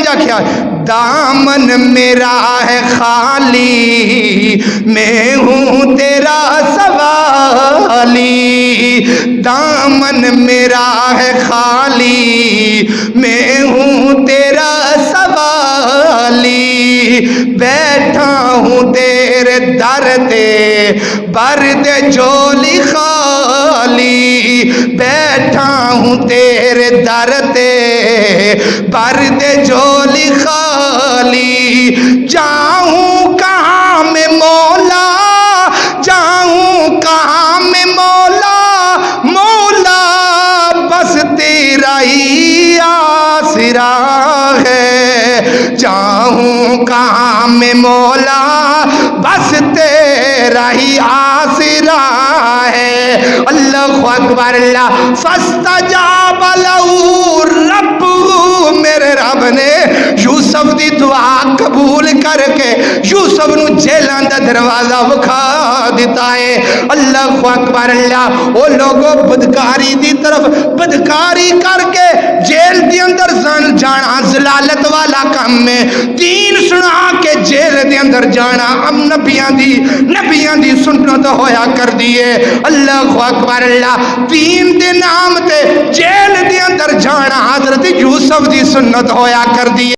جا کیا دامن میرا ہے خالی میں ہوں تیرا سوالی دامن میرا ہے خالی میں ہوں تیرا سوالی بیٹھا ہوں تیرے در تے برد جھولی خالی بیٹھا ہوں تیرے در تے برد جھولی خالی جاؤں کہاں میں مولا جاؤں کہاں میں مولا مولا بس تیرا ہی آسرا ہے جاؤں کہاں میں مولا بس تیرا ہی آسرا ہے اللہ اکبر اللہ فاستجاب لہو رب میرے رب نے یوسف دی دعا قبول کر کے یوسف نو جیلاں دا دروازہ وکھا دیتا ہے اللہ اکبر اللہ او لوگوں بدکاری دی طرف بدکاری کر کے جیل دی اندر جانا ضلالت والا کام میں دین سنا کے جیل دی اندر جانا اب نبیاں دی سنت ہویا کر دیے اللہ اکبر اللہ دین دے نام تے جیل دی اندر جانا حضرت یوسف دی سنت ہویا کر دیے